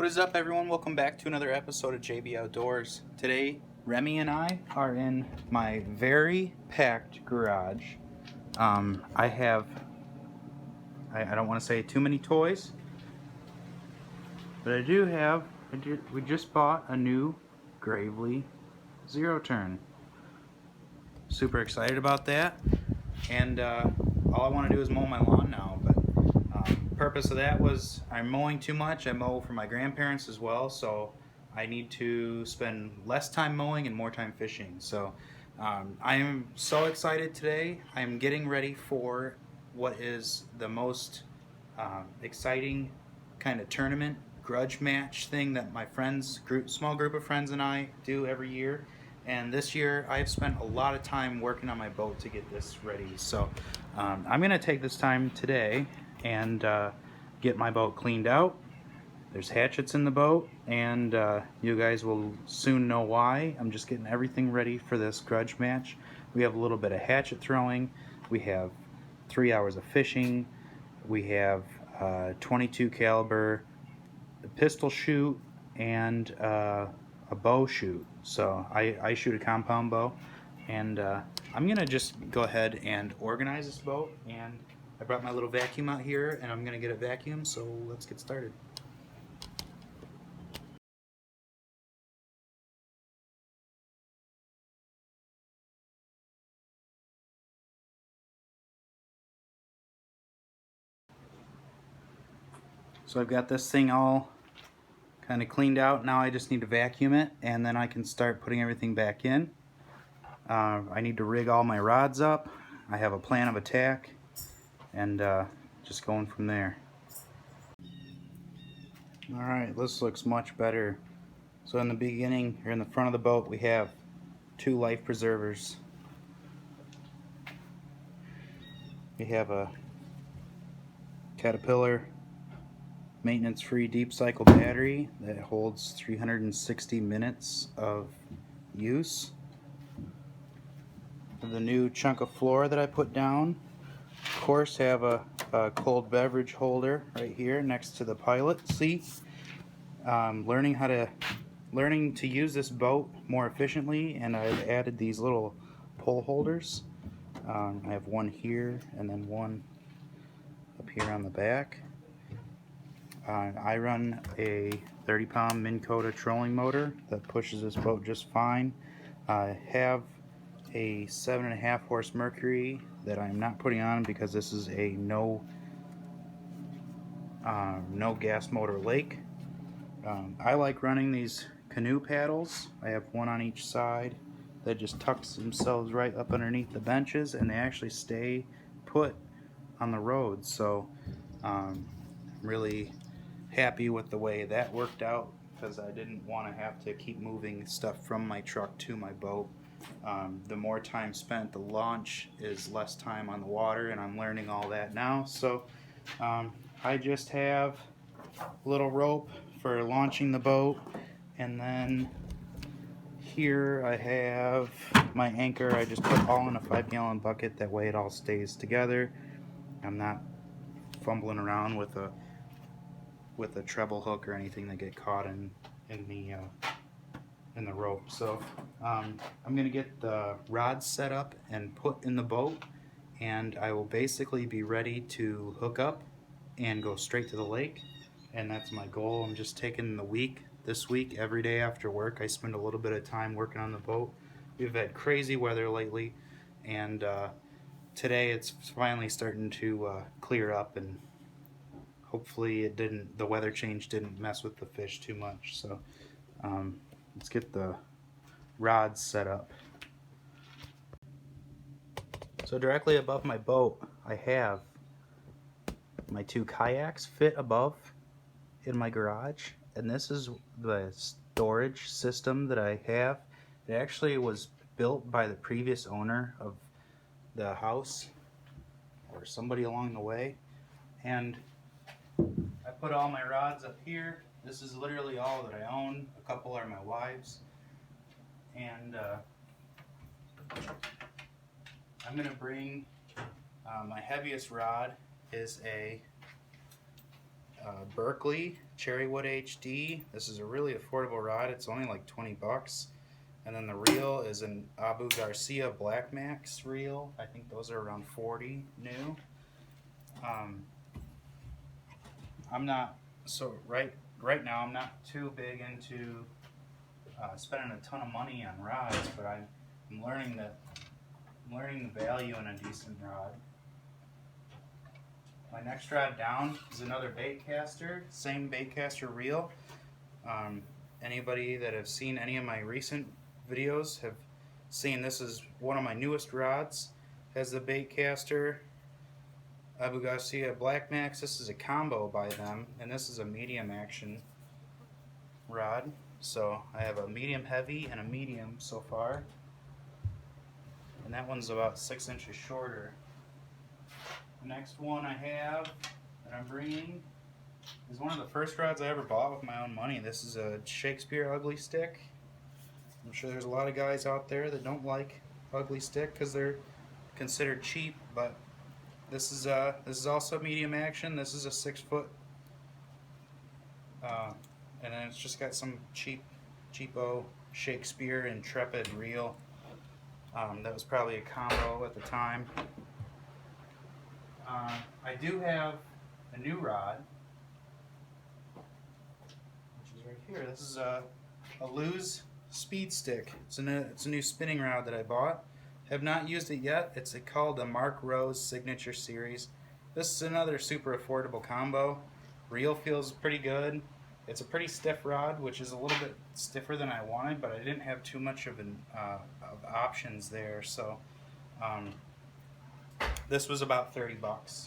What is up, everyone? Welcome back to another episode of JB Outdoors. Today, Remy and I are in my very packed garage. I don't want to say too many toys, but we just bought a new Gravely Zero Turn. Super excited about that. And all I want to do is mow my lawn now, but purpose of that was I'm mowing too much. I mow for my grandparents as well, so I need to spend less time mowing and more time fishing. So I am so excited today. I'm getting ready for what is the most exciting kind of tournament grudge match thing that my small group of friends and I do every year. And this year I've spent a lot of time working on my boat to get this ready. So I'm going to take this time today and get my boat cleaned out. There's hatchets in the boat, and you guys will soon know why. I'm just getting everything ready for this grudge match. We have a little bit of hatchet throwing. We have 3 hours of fishing. We have 22 caliber pistol shoot and a bow shoot. So I shoot a compound bow, and I'm gonna just go ahead and organize this boat. And I brought my little vacuum out here, and I'm gonna get a vacuum. So let's get started. So I've got this thing all kind of cleaned out. Now I just need to vacuum it, and then I can start putting everything back in. I need to rig all my rods up. I have a plan of attack, and just going from there. Alright, this looks much better. So in the beginning, or in the front of the boat, we have 2 life preservers. We have a Caterpillar maintenance-free deep cycle battery that holds 360 minutes of use. The new chunk of floor that I put down. Of course, have a cold beverage holder right here next to the pilot seat. Learning to use this boat more efficiently, and I've added these little pole holders. I have one here and then one up here on the back. I run a 30-pound Minn Kota trolling motor that pushes this boat just fine. I have a 7.5 horse Mercury that I'm not putting on because this is a no gas motor lake. I like running these canoe paddles. I have one on each side that just tucks themselves right up underneath the benches, and they actually stay put on the road. So I'm really happy with the way that worked out, because I didn't want to have to keep moving stuff from my truck to my boat. The more time spent at the launch is less time on the water, and I'm learning all that now. So I just have a little rope for launching the boat, and then here I have my anchor. I just put all in a 5-gallon bucket, that way it all stays together. I'm not fumbling around with a treble hook or anything that get caught in the rope. So I'm gonna get the rods set up and put in the boat, and I will basically be ready to hook up and go straight to the lake. And that's my goal. I'm just taking this week every day after work. I spend a little bit of time working on the boat. We've had crazy weather lately, and today it's finally starting to clear up, and hopefully the weather change didn't mess with the fish too much. So let's get the rods set up. So directly above my boat, I have my 2 kayaks fit above in my garage, and this is the storage system that I have. It actually was built by the previous owner of the house, or somebody along the way, and I put all my rods up here. This is literally all that I own. A couple are my wife's, and I'm gonna bring my heaviest rod is a Berkeley Cherrywood HD. This is a really affordable rod. It's only like 20 bucks. And then the reel is an Abu Garcia Black Max reel. I think those are around 40 new. I'm not right now. I'm not too big into spending a ton of money on rods, but I'm learning the value in a decent rod. My next rod down is another baitcaster, same baitcaster reel. Anybody that have seen any of my recent videos have seen this is one of my newest rods. Has the baitcaster Abu Garcia Black Max. This is a combo by them, and this is a medium action rod. So I have a medium heavy and a medium so far, and that one's about 6 inches shorter. The next one I have that I'm bringing is one of the first rods I ever bought with my own money. This is a Shakespeare Ugly Stick. I'm sure there's a lot of guys out there that don't like Ugly Stick because they're considered cheap, but this is also medium action. This is a 6-foot, and then it's just got some cheapo Shakespeare Intrepid reel. That was probably a combo at the time. I do have a new rod, which is right here. This is a Lew's Speed Stick. It's a new spinning rod that I bought. Have not used it yet. It's called the Mark Rose Signature Series. This is another super affordable combo. Reel feels pretty good. It's a pretty stiff rod, which is a little bit stiffer than I wanted, but I didn't have too much of options there, so this was about 30 bucks.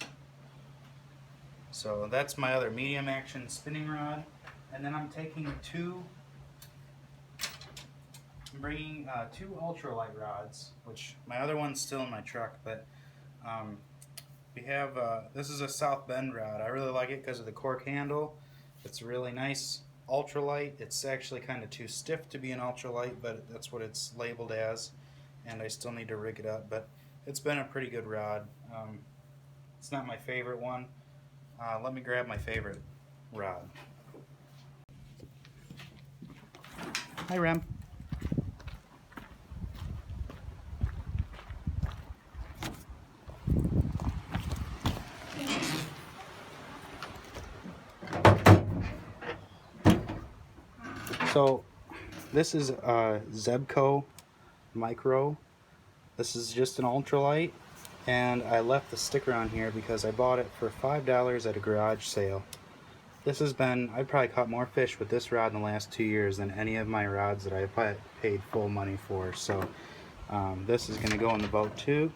So that's my other medium action spinning rod. And then I'm bringing two ultralight rods, which my other one's still in my truck, but we have, this is a South Bend rod. I really like it because of the cork handle. It's really nice ultralight. It's actually kind of too stiff to be an ultralight, but that's what it's labeled as, and I still need to rig it up, but it's been a pretty good rod. It's not my favorite one. Let me grab my favorite rod. Hi, Rem. So this is a Zebco Micro. This is just an ultralight, and I left the sticker on here because I bought it for $5 at a garage sale. I've probably caught more fish with this rod in the last 2 years than any of my rods that I've paid full money for. So this is going to go in the boat too.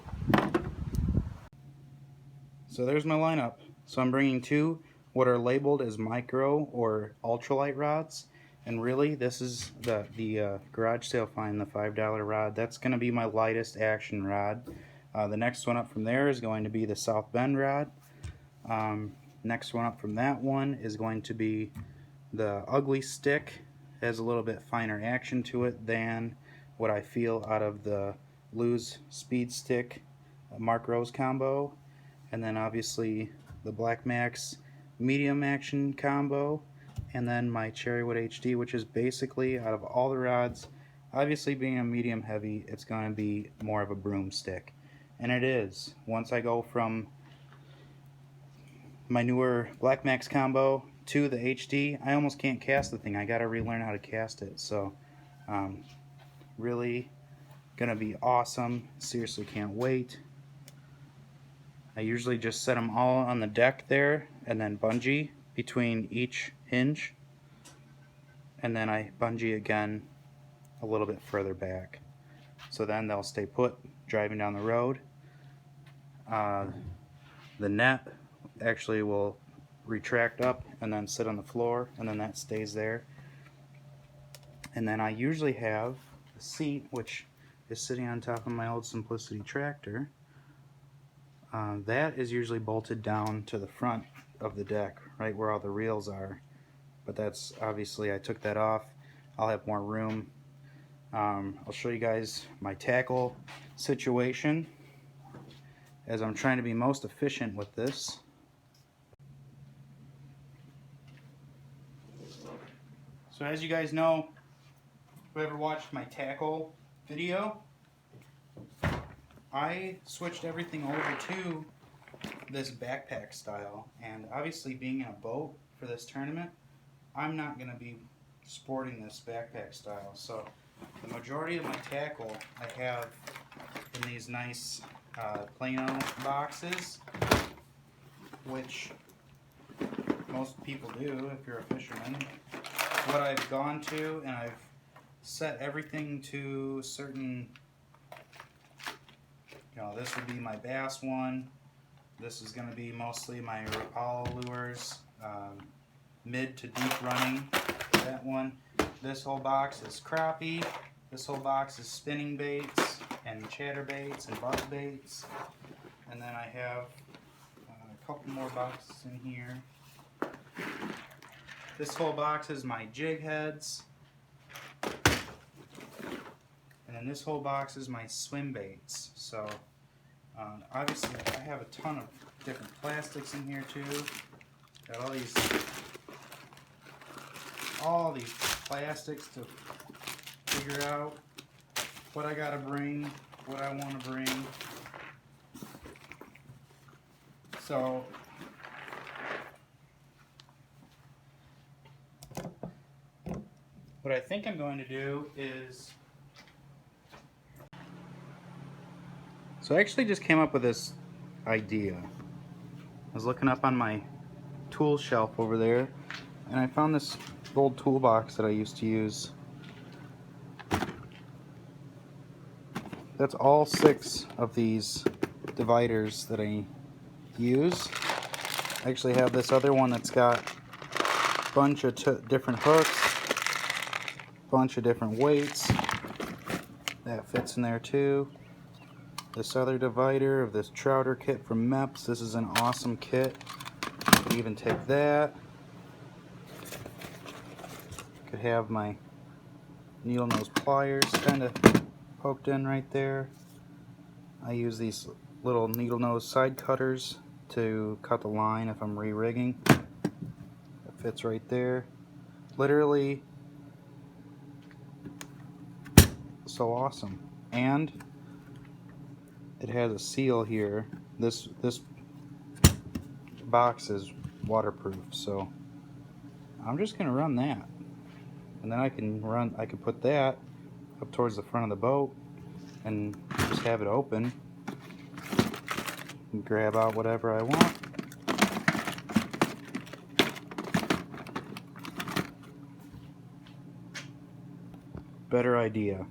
So there's my lineup. So I'm bringing two what are labeled as micro or ultralight rods, and really this is the garage sale find, the $5 rod. That's going to be my lightest action rod. The next one up from there is going to be the South Bend rod. Next one up from that one is going to be the Ugly Stick. It has a little bit finer action to it than what I feel out of the Lew's Speed Stick Mark Rose combo. And then obviously the Black Max medium action combo, and then my Cherrywood HD, which is basically, out of all the rods, obviously being a medium heavy, it's going to be more of a broomstick. And it is. Once I go from my newer Black Max combo to the HD, I almost can't cast the thing. I gotta relearn how to cast it. So really gonna be awesome. Seriously can't wait. I usually just set them all on the deck there and then bungee between each hinge, and then I bungee again a little bit further back, so then they'll stay put driving down the road. The net actually will retract up and then sit on the floor, and then that stays there. And then I usually have a seat which is sitting on top of my old Simplicity tractor. That is usually bolted down to the front of the deck, right where all the reels are, but that's obviously, I took that off. I'll have more room. I'll show you guys my tackle situation as I'm trying to be most efficient with this. So as you guys know, whoever watched my tackle video, I switched everything over to this backpack style, and obviously being in a boat for this tournament, I'm not going to be sporting this backpack style. So the majority of my tackle I have in these nice Plano boxes, which most people do if you're a fisherman. What I've gone to, and I've set everything to certain, this would be my bass one. This is going to be mostly my Rapala lures, mid to deep running, that one. This whole box is crappie. This whole box is spinning baits and chatterbaits and buzz baits. And then I have a couple more boxes in here. This whole box is my jig heads. And then this whole box is my swim baits. So obviously I have a ton of different plastics in here too. Got all these plastics to figure out what I gotta bring, what I want to bring. So what I think I'm going to do is, so I actually just came up with this idea. I was looking up on my tool shelf over there, and I found this old toolbox that I used to use. That's all 6 of these dividers that I use. I actually have this other one that's got a bunch of different hooks, bunch of different weights. That fits in there too. This other divider of this Trouter kit from MEPS. This is an awesome kit. Could even take that. Could have my needle nose pliers kind of poked in right there. I use these little needle nose side cutters to cut the line if I'm re-rigging. It fits right there. Literally so awesome. And it has a seal here. This box is waterproof, so I'm just gonna run that, and then I can put that up towards the front of the boat and just have it open and grab out whatever I want. Better idea.